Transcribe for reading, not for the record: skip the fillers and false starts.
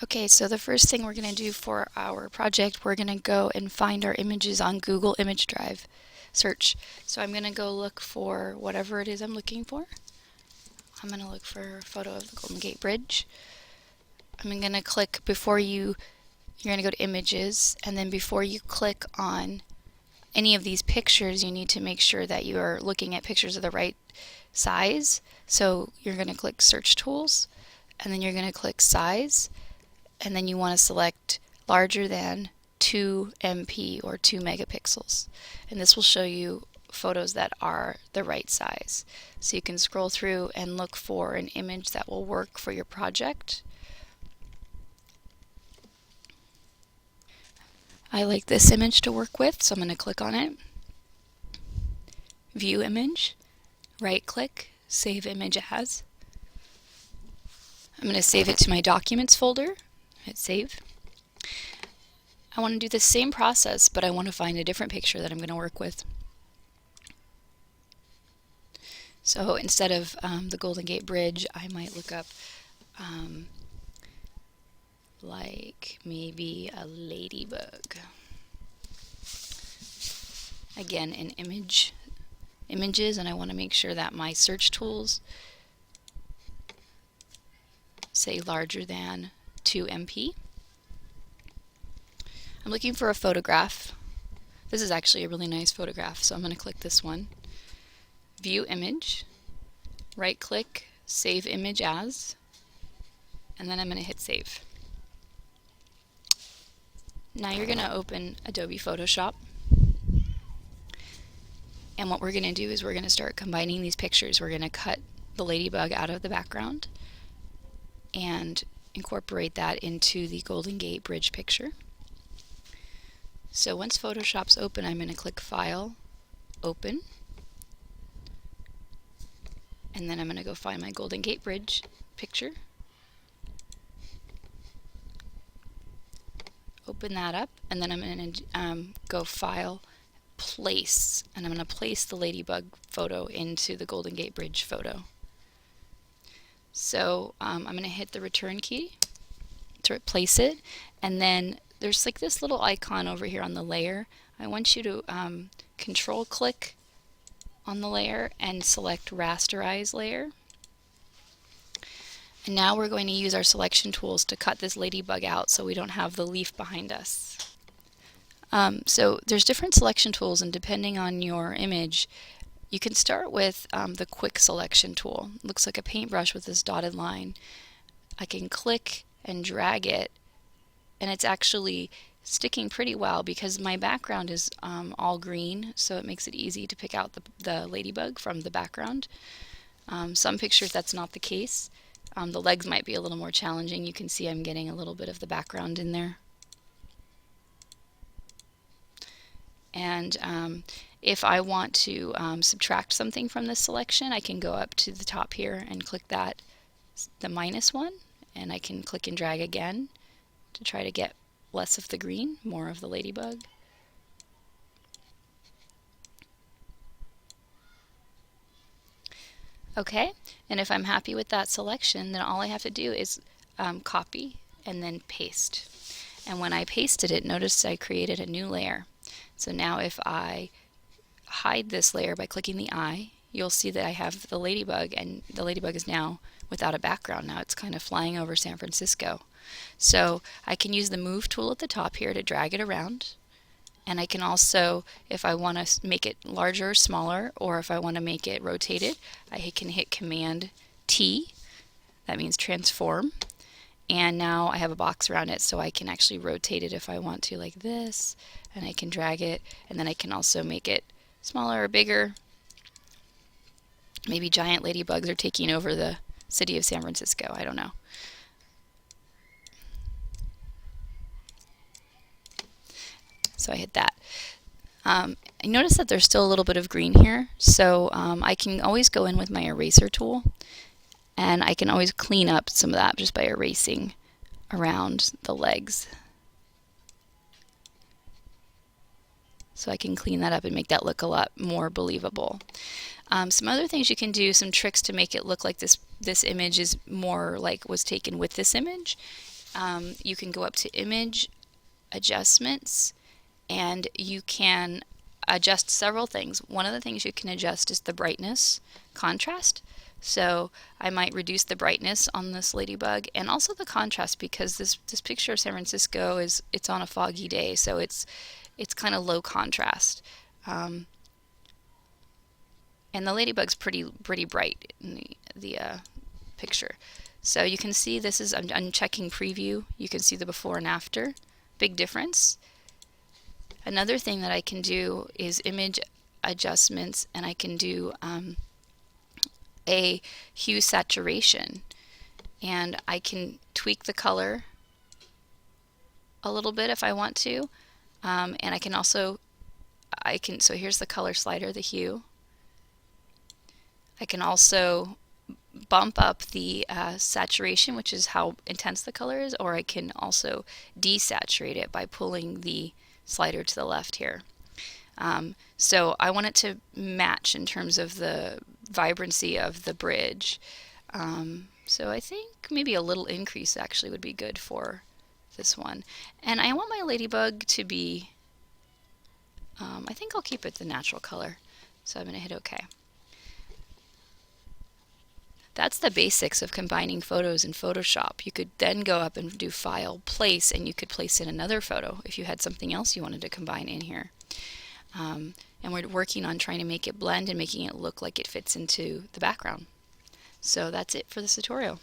Okay, so the first thing we're going to do for our project, we're going to go and find our images on Google Image Drive. Search. So I'm going to go look for whatever it is I'm looking for. I'm going to look for a photo of the Golden Gate Bridge. I'm going to click you're going to go to Images, and then before you click on any of these pictures, you need to make sure that you are looking at pictures of the right size. So you're going to click Search Tools, and then you're going to click Size, and then you want to select larger than 2 MP or 2 megapixels. And this will show you photos that are the right size. So you can scroll through and look for an image that will work for your project. I like this image to work with, so I'm going to click on it. View image, right click, save image as. I'm going to save it to my documents folder. Hit save. I want to do the same process, but I want to find a different picture that I'm going to work with. So instead of the Golden Gate Bridge, I might look up like maybe a ladybug. Again, in images, and I want to make sure that my search tools say larger than 2 MP. I'm looking for a photograph. This is actually a really nice photograph, so I'm going to click this one. View image, right click, save image as, and then I'm going to hit save. Now you're going to open Adobe Photoshop, and what we're going to do is we're going to start combining these pictures. We're going to cut the ladybug out of the background and incorporate that into the Golden Gate Bridge picture. So once Photoshop's open, I'm going to click File, Open, and then I'm going to go find my Golden Gate Bridge picture. Open that up, and then I'm going to go File, Place, and I'm going to place the ladybug photo into the Golden Gate Bridge photo. So I'm going to hit the return key to place it, and then there's like this little icon over here on the layer. I want you to control click on the layer and select rasterize layer. And now we're going to use our selection tools to cut this ladybug out so we don't have the leaf behind us. So there's different selection tools, and depending on your image, you can start with the quick selection tool. It looks like a paintbrush with this dotted line. I can click and drag it, and it's actually sticking pretty well because my background is all green, so it makes it easy to pick out the ladybug from the background. Some pictures that's not the case. The legs might be a little more challenging. You can see I'm getting a little bit of the background in there. And if I want to subtract something from this selection, I can go up to the top here and click that, the minus one, and I can click and drag again to try to get less of the green, more of the ladybug. Okay, and if I'm happy with that selection, then all I have to do is copy and then paste. And when I pasted it, notice I created a new layer. So now if I hide this layer by clicking the eye, you'll see that I have the ladybug, and the ladybug is now without a background. Now it's kind of flying over San Francisco. So I can use the move tool at the top here to drag it around, and I can also, if I want to make it larger or smaller, or if I want to make it rotated, I can hit Command T, that means transform, and now I have a box around it, so I can actually rotate it if I want to, like this, and I can drag it, and then I can also make it smaller or bigger. Maybe giant ladybugs are taking over the city of San Francisco, I don't know. So I hit that. I notice that there's still a little bit of green here, so I can always go in with my eraser tool, and I can always clean up some of that just by erasing around the legs. So I can clean that up and make that look a lot more believable. Some other things you can do, some tricks to make it look like this image is more like was taken with this image. you can go up to image adjustments, and you can adjust several things. One of the things you can adjust is the brightness, contrast. So I might reduce the brightness on this ladybug and also the contrast, because this picture of San Francisco it's on a foggy day, so it's kind of low contrast. And the ladybug's pretty bright in the picture. So you can see this is, I'm checking preview. You can see the before and after. Big difference. Another thing that I can do is image adjustments, and I can do a hue saturation, and I can tweak the color a little bit if I want to, and I can also, so here's the color slider, the hue. I can also bump up the saturation, which is how intense the color is, or I can also desaturate it by pulling the slider to the left here. So I want it to match in terms of the vibrancy of the bridge. So I think maybe a little increase actually would be good for this one. And I want my ladybug to be, I think I'll keep it the natural color. So I'm going to hit OK. That's the basics of combining photos in Photoshop. You could then go up and do File, Place, and you could place in another photo if you had something else you wanted to combine in here. And we're working on trying to make it blend and making it look like it fits into the background. So that's it for this tutorial.